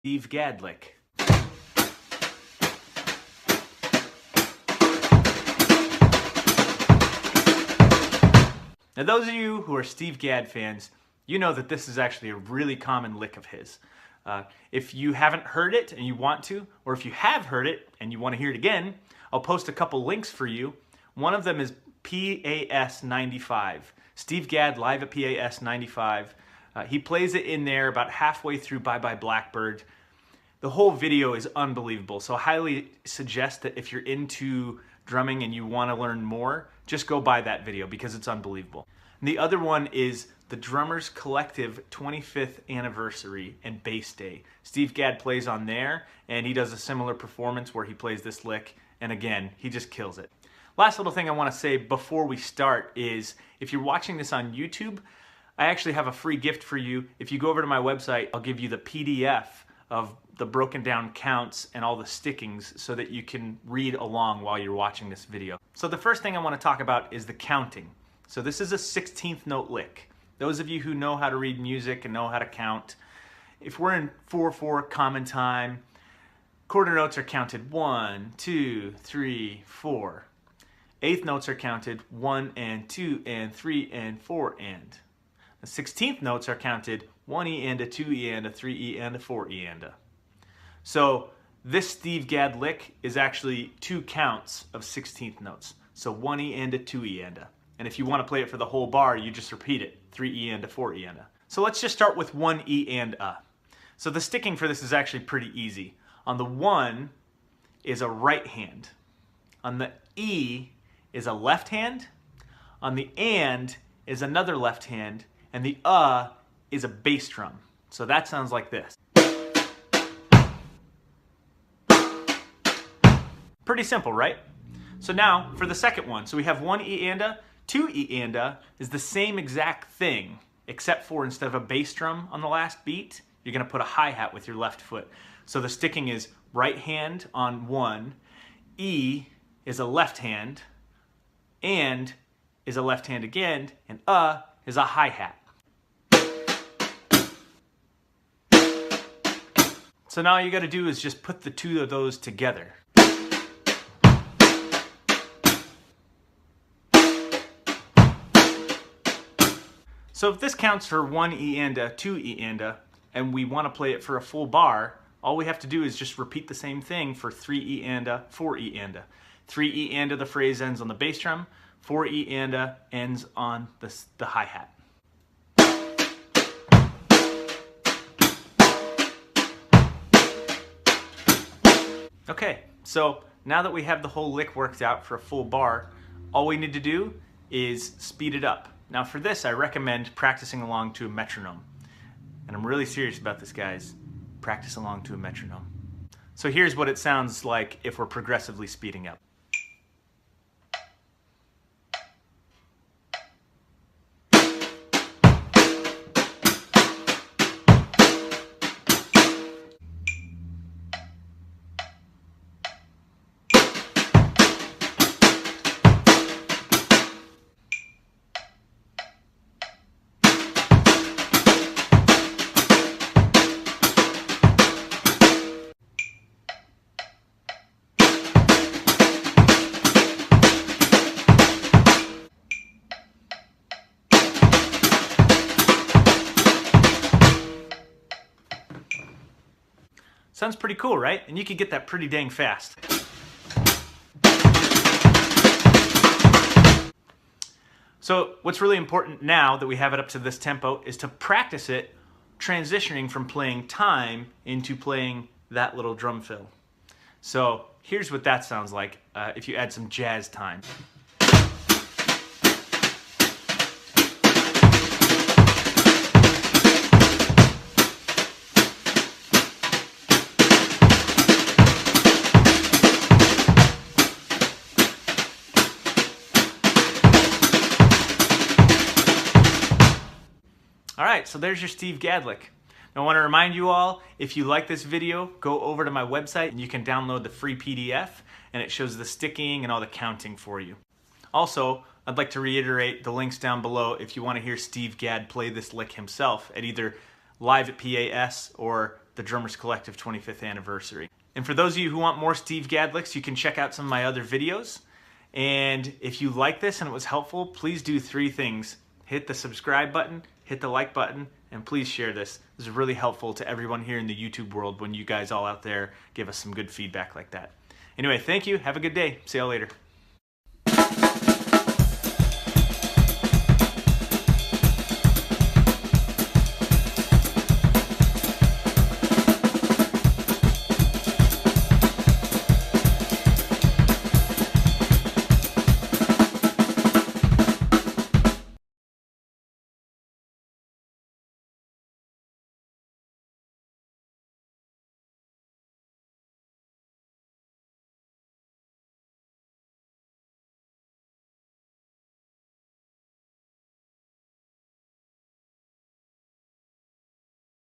Steve Gadd lick. Now those of you who are Steve Gadd fans, you know that this is actually a really common lick of his. If you haven't heard it and you want to, or if you have heard it and you want to hear it again, I'll post a couple links for you. One of them is PAS 95. Steve Gadd live at PAS 95. He plays it in there about halfway through Bye Bye Blackbird. The whole video is unbelievable, so I highly suggest that if you're into drumming and you want to learn more, just go buy that video because it's unbelievable. And the other one is the Drummers Collective 25th Anniversary and Bass Day. Steve Gadd plays on there, and he does a similar performance where he plays this lick, and again, he just kills it. Last little thing I want to say before we start is, if you're watching this on YouTube, I actually have a free gift for you. If you go over to my website, I'll give you the PDF of the broken down counts and all the stickings so that you can read along while you're watching this video. So the first thing I want to talk about is the counting. So this is a 16th note lick. Those of you who know how to read music and know how to count, if we're in 4/4 common time, quarter notes are counted 1, 2, 3, 4. Eighth notes are counted 1 and 2 and 3 and 4 and. The 16th notes are counted 1 E and a 2 E and a 3 E and a 4 E and a. So this Steve Gadd lick is actually 2 counts of 16th notes. So 1 E and a 2 E and a. And if you want to play it for the whole bar, you just repeat it. 3 E and a 4 E and a. So let's just start with 1 E and a. So the sticking for this is actually pretty easy. On the 1 is a right hand. On the E is a left hand. On the and is another left hand. And the is a bass drum. So that sounds like this. Pretty simple, right? So now for the second one. So we have 1 E and a, 2 E and a is the same exact thing, except for instead of a bass drum on the last beat, you're going to put a hi-hat with your left foot. So the sticking is right hand on 1, E is a left hand, and is a left hand again, and is a hi-hat. So now all you got to do is just put the two of those together. So if this counts for 1 E and a, 2 E and a, and we want to play it for a full bar, all we have to do is just repeat the same thing for 3 E and a, 4 E and a. 3 E and a, the phrase ends on the bass drum. 4 E and a ends on the hi-hat. Okay, so now that we have the whole lick worked out for a full bar, all we need to do is speed it up. Now for this, I recommend practicing along to a metronome. And I'm really serious about this, guys. Practice along to a metronome. So here's what it sounds like if we're progressively speeding up. Sounds pretty cool, right? And you can get that pretty dang fast. So what's really important now that we have it up to this tempo is to practice it transitioning from playing time into playing that little drum fill. So here's what that sounds like if you add some jazz time. Alright, so there's your Steve Gadd lick. Now I want to remind you all, if you like this video, go over to my website and you can download the free PDF and it shows the sticking and all the counting for you. Also, I'd like to reiterate the links down below if you want to hear Steve Gadd play this lick himself at either live at PAS or the Drummers Collective 25th anniversary. And for those of you who want more Steve Gadd licks, you can check out some of my other videos. And if you like this and it was helpful, please do 3 things. Hit the subscribe button, hit the like button, and please share this. This is really helpful to everyone here in the YouTube world when you guys all out there give us some good feedback like that. Anyway, thank you. Have a good day. See y'all later.